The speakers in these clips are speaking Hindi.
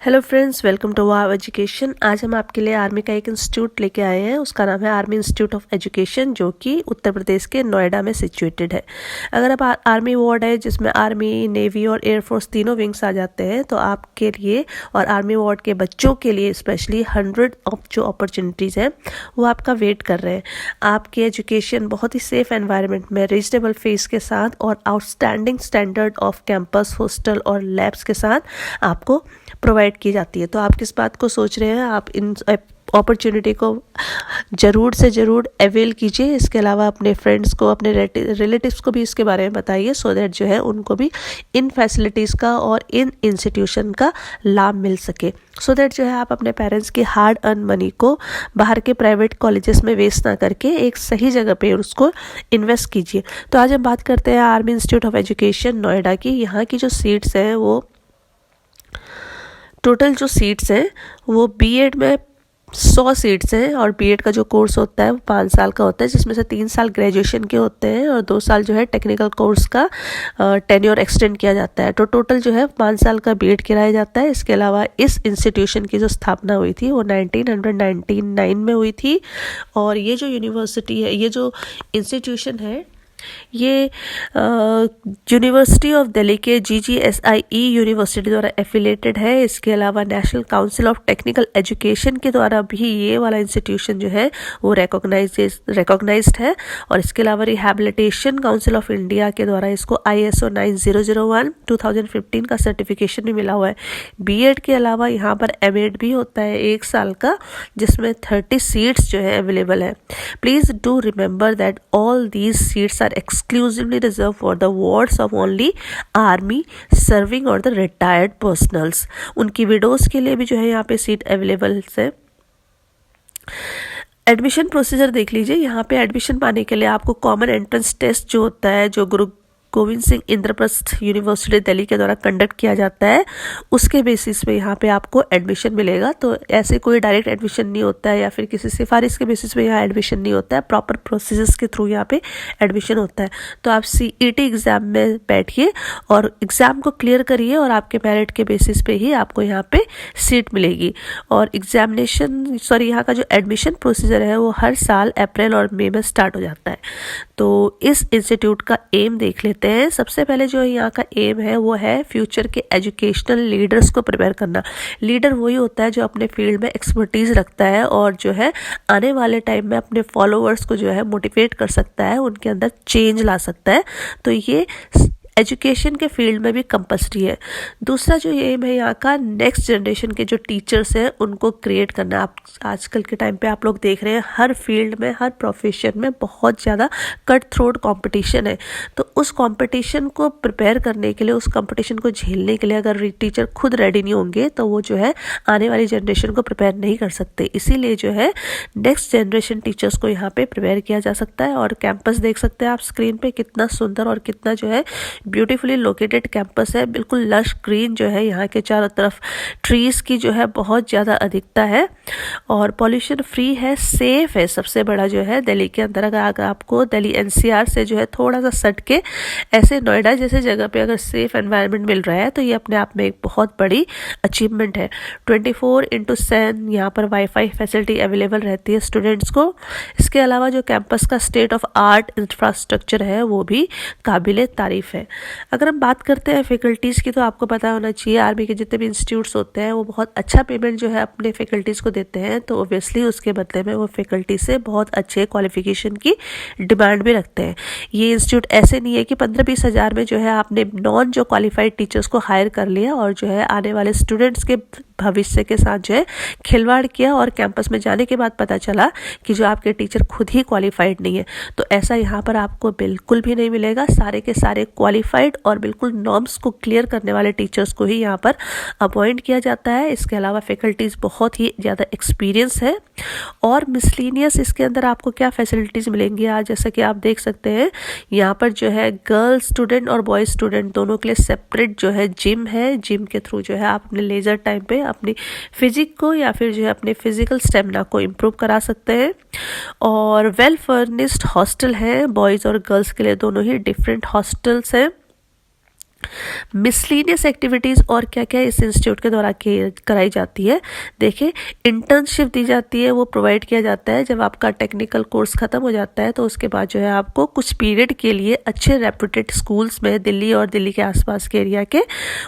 Hello friends, welcome to wow education. आज हम आपके लिए आर्मी का एक इंस्टीट्यूट लेके आए हैं। उसका नाम है आर्मी इंस्टीट्यूट ऑफ एजुकेशन, जो कि उत्तर प्रदेश के नोएडा में सिचुएटेड है। अगर आप आर्मी वार्ड है जिसमें आर्मी, नेवी और एयरफोर्स तीनों विंग्स आ जाते हैं, तो आपके लिए और आर्मी वार्ड के बच्चों के लिए स्पेशली 100 ऑफ जो अपॉर्चुनिटीज़ हैं वो आपका वेट कर रहे हैं। आपकी एजुकेशन बहुत ही सेफ एनवायरनमेंट में, रीजनेबल फीस के साथ और outstanding standard off campus, hostel और लैब्स के साथ आपको प्रोवाइड की जाती है। तो आप किस बात को सोच रहे हैं, आप इन अपॉर्चुनिटी को ज़रूर से ज़रूर अवेल कीजिए। इसके अलावा अपने फ्रेंड्स को, अपने रिलेटिव्स को भी इसके बारे में बताइए, सो दैट जो है उनको भी इन फैसिलिटीज़ का और इन इंस्टीट्यूशन का लाभ मिल सके, सो दैट जो है आप अपने पेरेंट्स की हार्ड अर्न मनी को बाहर के प्राइवेट कॉलेजेस में वेस्ट ना करके एक सही जगह पे उसको इन्वेस्ट कीजिए। तो आज हम बात करते हैं army institute of education Noida की। यहाँ की जो सीट्स हैं वो टोटल जो सीट्स हैं वो बीएड में 100 सीट्स हैं, और बीएड का जो कोर्स होता है वो 5 साल का होता है, जिसमें से 3 साल ग्रेजुएशन के होते हैं और 2 साल जो है टेक्निकल कोर्स का टेन्योर एक्सटेंड किया जाता है। तो टोटल जो है 5 साल का बीएड कराया जाता है। इसके अलावा इस इंस्टीट्यूशन की जो स्थापना हुई थी वो 1999 में हुई थी। और ये जो यूनिवर्सिटी है, ये जो इंस्टीट्यूशन है, ये यूनिवर्सिटी ऑफ दिल्ली के GGSIE यूनिवर्सिटी द्वारा एफिलेटेड है। इसके अलावा national council of technical education के द्वारा भी ये वाला इंस्टीट्यूशन जो है वो रिकॉग्नाइज्ड है। और इसके अलावा रिहैबिलिटेशन काउंसिल ऑफ इंडिया के द्वारा इसको ISO 9001 2015 का सर्टिफिकेशन भी मिला हुआ है। बीएड के अलावा यहाँ पर एमएड भी होता है 1 साल का, जिसमें 30 सीट्स जो है अवेलेबल है। Please do remember that all these seats exclusively reserved for the wards of only army serving or the retired personals। उनकी विडोज के लिए भी जो है यहाँ पे सीट अवेलेबल है। एडमिशन प्रोसीजर देख लीजिए। यहाँ पे एडमिशन पाने के लिए आपको कॉमन एंट्रेंस टेस्ट जो होता है, जो गुरु गोविंद सिंह इंद्रप्रस्थ यूनिवर्सिटी दिल्ली के द्वारा कंडक्ट किया जाता है, उसके बेसिस पे यहाँ पे आपको एडमिशन मिलेगा। तो ऐसे कोई डायरेक्ट एडमिशन नहीं होता है या फिर किसी सिफारिश के बेसिस पे यहाँ एडमिशन नहीं होता है, प्रॉपर प्रोसीजर्स के थ्रू यहाँ पे एडमिशन होता है। तो आप CET एग्ज़ाम में बैठिए और एग्ज़ाम को क्लियर करिए, और आपके मेरिट के बेसिस पे ही आपको यहाँ पे सीट मिलेगी। और यहाँ का जो एडमिशन प्रोसीजर है वो हर साल अप्रैल और मई में स्टार्ट हो जाता है। तो इस इंस्टीट्यूट का एम देख लेते हैं। सबसे पहले जो यहाँ का एम है वो है फ्यूचर के एजुकेशनल लीडर्स को प्रिपेयर करना। लीडर वही होता है जो अपने फील्ड में एक्सपर्टीज रखता है और जो है आने वाले टाइम में अपने फॉलोअर्स को जो है मोटिवेट कर सकता है, उनके अंदर चेंज ला सकता है। तो ये एजुकेशन के फील्ड में भी कंपल्सरी है। दूसरा जो एम है यहाँ का, नेक्स्ट जनरेशन के जो टीचर्स हैं उनको क्रिएट करना। आप आजकल के टाइम पे आप लोग देख रहे हैं हर फील्ड में, हर प्रोफेशन में बहुत ज़्यादा कट थ्रोट कंपटीशन है। तो उस कंपटीशन को प्रिपेयर करने के लिए, उस कंपटीशन को झेलने के लिए अगर टीचर खुद रेडी नहीं होंगे तो वो जो है आने वाली जनरेशन को प्रिपेयर नहीं कर सकते। इसीलिए जो है नेक्स्ट जनरेशन टीचर्स को यहाँ पे प्रिपेयर किया जा सकता है। और कैंपस देख सकते हैं आप स्क्रीन पे, कितना सुंदर और कितना जो है ब्यूटीफुली लोकेटेड कैंपस है। बिल्कुल लश ग्रीन जो है, यहाँ के चारों तरफ ट्रीज की जो है बहुत ज़्यादा अधिकता है, और पॉल्यूशन फ्री है, सेफ है। सबसे बड़ा जो है दिल्ली के अंदर, अगर आपको दिल्ली NCR से जो है थोड़ा सा सट के ऐसे नोएडा जैसे जगह पे अगर सेफ एनवायरनमेंट मिल रहा है तो ये अपने आप में एक बहुत बड़ी अचीवमेंट है। 24/7 यहाँ पर वाईफाई फैसिलिटी अवेलेबल रहती है स्टूडेंट्स को। इसके अलावा जो कैंपस का स्टेट ऑफ आर्ट इंफ्रास्ट्रक्चर है वो भी काबिले तारीफ है। अगर हम बात करते हैं फैकल्टीज़ की, तो आपको पता होना चाहिए आर्मी के जितने भी इंस्टीट्यूट्स होते हैं वो बहुत अच्छा पेमेंट जो है अपने फैकल्टीज़ को देते हैं। तो ओब्वियसली उसके बदले में वो फैकल्टी से बहुत अच्छे क्वालिफिकेशन की डिमांड भी रखते हैं। ये इंस्टीट्यूट ऐसे नहीं है कि 15-20 हज़ार में जो है आपने नॉन जो क्वालिफाइड टीचर्स को हायर कर लिया और जो है आने वाले स्टूडेंट्स के भविष्य के साथ जो है खिलवाड़ किया, और कैंपस में जाने के बाद पता चला कि जो आपके टीचर खुद ही क्वालिफाइड नहीं है। तो ऐसा यहाँ पर आपको बिल्कुल भी नहीं मिलेगा। सारे के सारे क्वालिफाइड और बिल्कुल नॉर्म्स को क्लियर करने वाले टीचर्स को ही यहाँ पर अपॉइंट किया जाता है। इसके अलावा फैकल्टीज़ बहुत ही ज़्यादा एक्सपीरियंस है। और मिसलीनियस इसके अंदर आपको क्या फैसिलिटीज़ मिलेंगी आज, जैसा कि आप देख सकते हैं यहाँ पर जो है गर्ल्स स्टूडेंट और बॉयज स्टूडेंट दोनों के लिए सेपरेट जो है जिम है। जिम के थ्रू जो है आप अपने लेजर टाइम पे अपनी फिजिक को या फिर जो है अपने फिजिकल स्टेमिना को इम्प्रूव करा सकते हैं। और वेल फर्निश्ड हॉस्टल है, बॉयज़ और गर्ल्स के लिए दोनों ही डिफरेंट हॉस्टल्स हैं। मिसलीनियस एक्टिविटीज़ और क्या क्या इस इंस्टीट्यूट के द्वारा कराई जाती है। देखिए, इंटर्नशिप दी जाती है, वो प्रोवाइड किया जाता है जब आपका टेक्निकल कोर्स ख़त्म हो जाता है तो उसके बाद जो है आपको कुछ पीरियड के लिए अच्छे रेप्यूटेड स्कूल्स में दिल्ली और दिल्ली के आसपास के एरिया के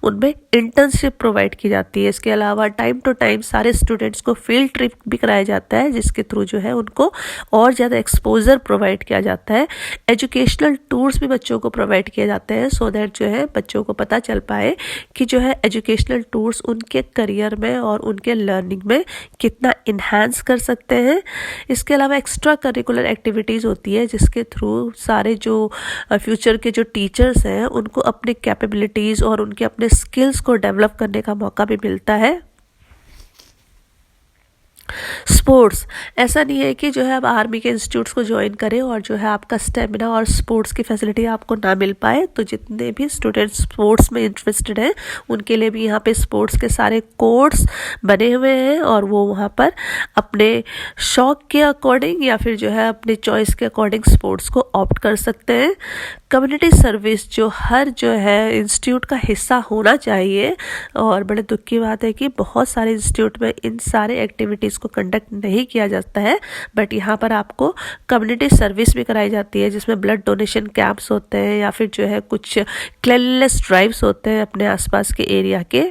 उनमें इंटर्नशिप प्रोवाइड की जाती है। इसके अलावा टाइम टू टाइम सारे स्टूडेंट्स को फील्ड ट्रिप भी कराया जाता है जिसके थ्रू जो है उनको और ज़्यादा एक्सपोजर प्रोवाइड किया जाता है। एजुकेशनल टूर्स भी बच्चों को प्रोवाइड किए जाते हैं सो दैट जो है बच्चों को पता चल पाए कि जो है एजुकेशनल टूर्स उनके करियर में और उनके लर्निंग में कितना इन्हांस कर सकते हैं। इसके अलावा एक्स्ट्रा करिकुलर एक्टिविटीज़ होती है जिसके थ्रू सारे जो फ्यूचर के जो टीचर्स हैं उनको अपने कैपेबिलिटीज़ और उनके अपने स्किल्स को डेवलप करने का मौका भी मिलता है। स्पोर्ट्स, ऐसा नहीं है कि जो है आप आर्मी के इंस्टीट्यूट्स को ज्वाइन करें और जो है आपका स्टेमिना और स्पोर्ट्स की फैसिलिटी आपको ना मिल पाए। तो जितने भी स्टूडेंट्स स्पोर्ट्स में इंटरेस्टेड हैं उनके लिए भी यहाँ पे स्पोर्ट्स के सारे कोर्स बने हुए हैं और वो वहाँ पर अपने शौक के अकॉर्डिंग या फिर जो है अपने चॉइस के अकॉर्डिंग स्पोर्ट्स को ऑप्ट कर सकते हैं। कम्युनिटी सर्विस जो हर जो है इंस्टीट्यूट का हिस्सा होना चाहिए, और बड़े दुख की बात है कि बहुत सारे इंस्टीट्यूट में इन सारे एक्टिविटीज़ को कंडक्ट नहीं किया जाता है, बट यहाँ पर आपको कम्युनिटी सर्विस भी कराई जाती है जिसमें ब्लड डोनेशन कैंप्स होते हैं या फिर जो है कुछ क्लीनलीनेस ड्राइव्स होते हैं अपने आसपास के एरिया के।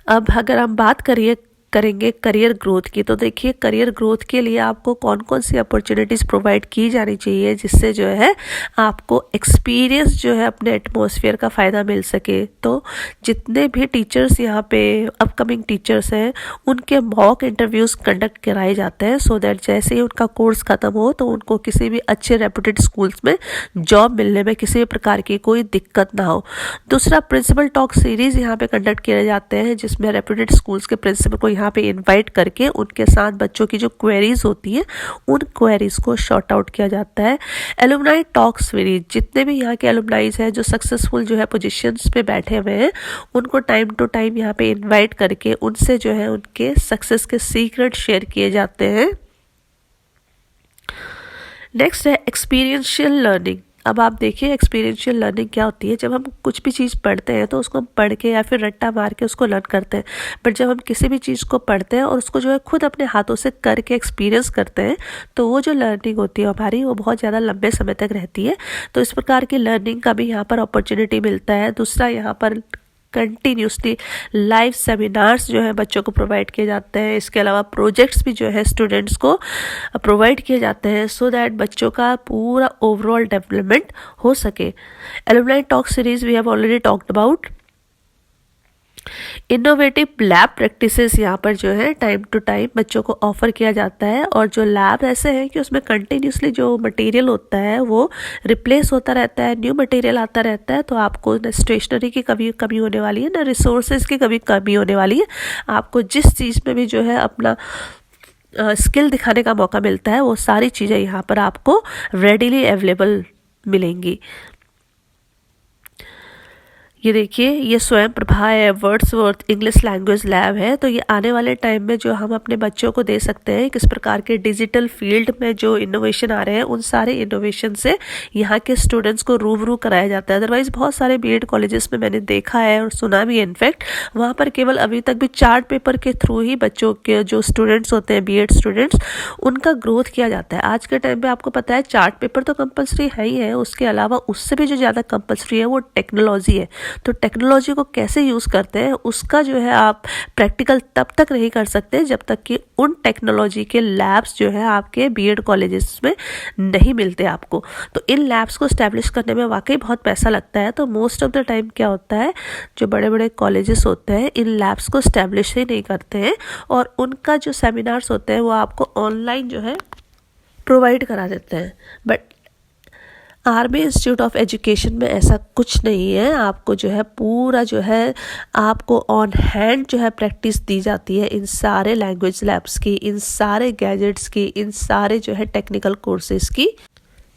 अब अगर हम बात करेंगे करियर ग्रोथ की, तो देखिए करियर ग्रोथ के लिए आपको कौन कौन सी अपॉर्चुनिटीज़ प्रोवाइड की जानी चाहिए जिससे जो है आपको एक्सपीरियंस जो है अपने एटमॉस्फेयर का फ़ायदा मिल सके। तो जितने भी टीचर्स यहाँ पे अपकमिंग टीचर्स हैं उनके मॉक इंटरव्यूज़ कंडक्ट कराए जाते हैं सो दैट जैसे ही उनका कोर्स ख़त्म हो तो उनको किसी भी अच्छे रेप्यूटेड स्कूल्स में जॉब मिलने में किसी भी प्रकार की कोई दिक्कत ना हो। दूसरा, प्रिंसिपल टॉक सीरीज़ यहाँ पे कंडक्ट किए जाते हैं जिसमें रेप्यूटेड स्कूल्स के प्रिंसिपल को यहाँ पे इनवाइट करके उनके साथ बच्चों की जो क्वेरीज होती हैं उन क्वेरीज को शॉर्ट आउट किया जाता है। एलुमनाई टॉक सीरीज, जितने भी यहाँ के एलुमनाइज हैं जो सक्सेसफुल जो है पोजीशंस पे बैठे हुए हैं उनको टाइम टू टाइम यहाँ पे इनवाइट करके उनसे जो है उनके सक्सेस के सीक्रेट शेयर किए जाते हैं। नेक्स्ट है एक्सपीरियंशियल लर्निंग। अब आप देखिए एक्सपीरियंशियल लर्निंग क्या होती है। जब हम कुछ भी चीज़ पढ़ते हैं तो उसको हम पढ़ के या फिर रट्टा मार के उसको लर्न करते हैं, बट जब हम किसी भी चीज़ को पढ़ते हैं और उसको जो है खुद अपने हाथों से करके एक्सपीरियंस करते हैं तो वो जो लर्निंग होती है हमारी वो बहुत ज़्यादा लंबे समय तक रहती है। तो इस प्रकार की लर्निंग का भी यहाँ पर अपॉर्चुनिटी मिलता है। दूसरा, यहाँ पर कंटिन्यूसली लाइव सेमिनार्स जो है बच्चों को प्रोवाइड किए जाते हैं। इसके अलावा प्रोजेक्ट्स भी जो है स्टूडेंट्स को प्रोवाइड किए जाते हैं सो दैट बच्चों का पूरा ओवरऑल डेवलपमेंट हो सके। Alumni talk series we have already talked about. Innovative lab practices यहाँ पर जो है टाइम टू टाइम बच्चों को ऑफर किया जाता है, और जो लैब ऐसे हैं कि उसमें कंटिन्यूसली जो मटेरियल होता है वो रिप्लेस होता रहता है, न्यू मटेरियल आता रहता है। तो आपको न स्टेशनरी की कभी कमी होने वाली है, न रिसोर्सेज की कभी कमी होने वाली है। आपको जिस चीज़ में भी जो है अपना स्किल दिखाने का मौका मिलता है वो सारी चीज़ें यहाँ पर आपको रेडीली अवेलेबल मिलेंगी। ये देखिए, ये स्वयं प्रभा है, वर्ड्सवर्थ इंग्लिश लैंग्वेज लैब है। तो ये आने वाले टाइम में जो हम अपने बच्चों को दे सकते हैं किस प्रकार के डिजिटल फील्ड में जो इनोवेशन आ रहे हैं उन सारे इनोवेशन से यहाँ के स्टूडेंट्स को रूबरू कराया जाता है। अदरवाइज बहुत सारे बीएड कॉलेजेस में मैंने देखा है और सुना भी है, इनफैक्ट वहाँ पर केवल अभी तक भी चार्ट पेपर के थ्रू ही बच्चों के जो स्टूडेंट्स होते हैं बीएड स्टूडेंट्स उनका ग्रोथ किया जाता है। आज के टाइम पर आपको पता है चार्ट पेपर तो कंपल्सरी है ही है, उसके अलावा उससे भी जो ज़्यादा कंपल्सरी है वो टेक्नोलॉजी है। तो टेक्नोलॉजी को कैसे यूज़ करते हैं उसका जो है आप प्रैक्टिकल तब तक नहीं कर सकते जब तक कि उन टेक्नोलॉजी के लैब्स जो है आपके बीएड कॉलेजेस में नहीं मिलते आपको। तो इन लैब्स को स्टैब्लिश करने में वाकई बहुत पैसा लगता है। तो मोस्ट ऑफ द टाइम क्या होता है, जो बड़े बड़े कॉलेजेस होते हैं इन लैब्स को स्टैब्लिश ही नहीं करते हैं, और उनका जो सेमिनार्स होते हैं वो आपको ऑनलाइन जो है प्रोवाइड करा देते हैं। But army institute of education में ऐसा कुछ नहीं है। आपको जो है पूरा जो है आपको ऑन हैंड जो है प्रैक्टिस दी जाती है इन सारे लैंग्वेज लैब्स की, इन सारे गैजेट्स की, इन सारे जो है टेक्निकल कोर्सेज की।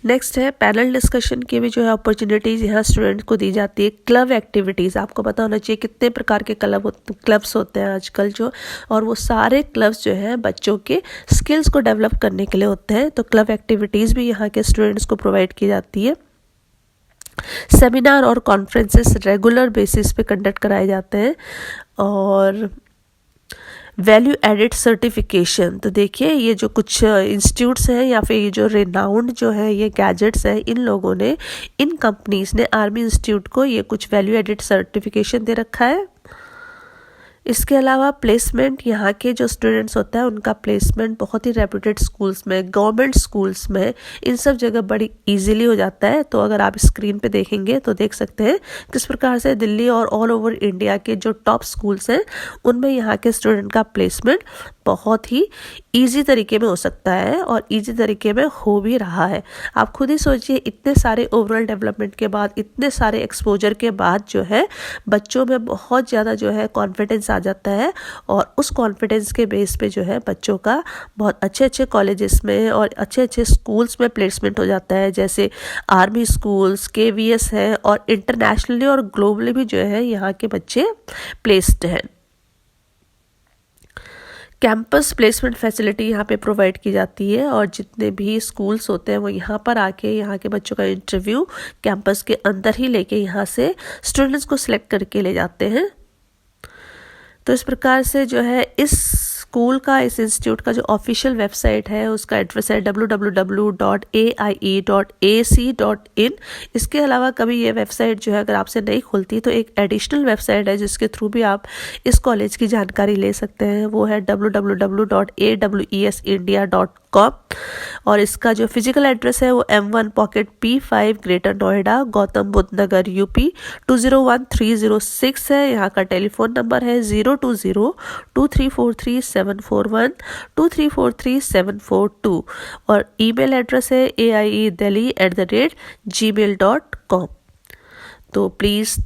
नेक्स्ट है पैनल डिस्कशन की भी जो है अपॉर्चुनिटीज़ यहाँ स्टूडेंट्स को दी जाती है। क्लब एक्टिविटीज़, आपको पता होना चाहिए कितने प्रकार के क्लब्स होते हैं आजकल जो, और वो सारे क्लब्स जो है बच्चों के स्किल्स को डेवलप करने के लिए होते हैं। तो क्लब एक्टिविटीज़ भी यहाँ के स्टूडेंट्स को प्रोवाइड की जाती है। सेमिनार और कॉन्फ्रेंसेस रेगुलर बेसिस पे कंडक्ट कराए जाते हैं। और वैल्यू एडिड सर्टिफिकेशन, तो देखिए ये जो कुछ इंस्टीट्यूट्स हैं या फिर ये जो रेनाउंड जो है ये गैजेट्स हैं, इन लोगों ने, इन कंपनीज ने आर्मी इंस्टीट्यूट को ये कुछ वैल्यू एडिड सर्टिफिकेशन दे रखा है। इसके अलावा प्लेसमेंट, यहाँ के जो स्टूडेंट्स होता है उनका प्लेसमेंट बहुत ही रेप्यूटेड स्कूल्स में, गवर्नमेंट स्कूल्स में, इन सब जगह बड़ी इजीली हो जाता है। तो अगर आप स्क्रीन पे देखेंगे तो देख सकते हैं किस प्रकार से दिल्ली और ऑल ओवर इंडिया के जो टॉप स्कूल्स हैं उनमें यहाँ के स्टूडेंट का प्लेसमेंट बहुत ही ईजी तरीके में हो सकता है और ईजी तरीके में हो भी रहा है। आप खुद ही सोचिए, इतने सारे ओवरऑल डेवलपमेंट के बाद, इतने सारे एक्सपोजर के बाद जो है बच्चों में बहुत ज़्यादा जो है कॉन्फिडेंस आ जाता है और उस कॉन्फिडेंस के बेस पे जो है बच्चों का बहुत अच्छे अच्छे कॉलेजेस में और अच्छे अच्छे स्कूल्स में प्लेसमेंट हो जाता है, जैसे आर्मी स्कूल्स, KVS है, और इंटरनेशनली और ग्लोबली भी जो है यहाँ के बच्चे प्लेस्ड हैं। कैंपस प्लेसमेंट फैसिलिटी यहाँ पे प्रोवाइड की जाती है और जितने भी स्कूल्स होते हैं वो यहाँ पर आके यहाँ के बच्चों का इंटरव्यू कैंपस के अंदर ही लेके यहाँ से स्टूडेंट्स को सिलेक्ट करके ले जाते हैं। तो इस प्रकार से जो है इस स्कूल का, इस इंस्टीट्यूट का जो ऑफिशियल वेबसाइट है उसका एड्रेस है www.aie.ac.in। इसके अलावा कभी ये वेबसाइट जो है अगर आपसे नहीं खुलती तो एक एडिशनल वेबसाइट है जिसके थ्रू भी आप इस कॉलेज की जानकारी ले सकते हैं, वो है www.awesindia.com। और इसका जो फिजिकल एड्रेस है वो M1 pocket P5 Greater Noida, Gautam Buddh Nagar UP 201306 है। यहाँ का टेलीफोन नंबर है 02023433741 23433742 और ईमेल एड्रेस है AIEdelhi@gmail.com। तो प्लीज़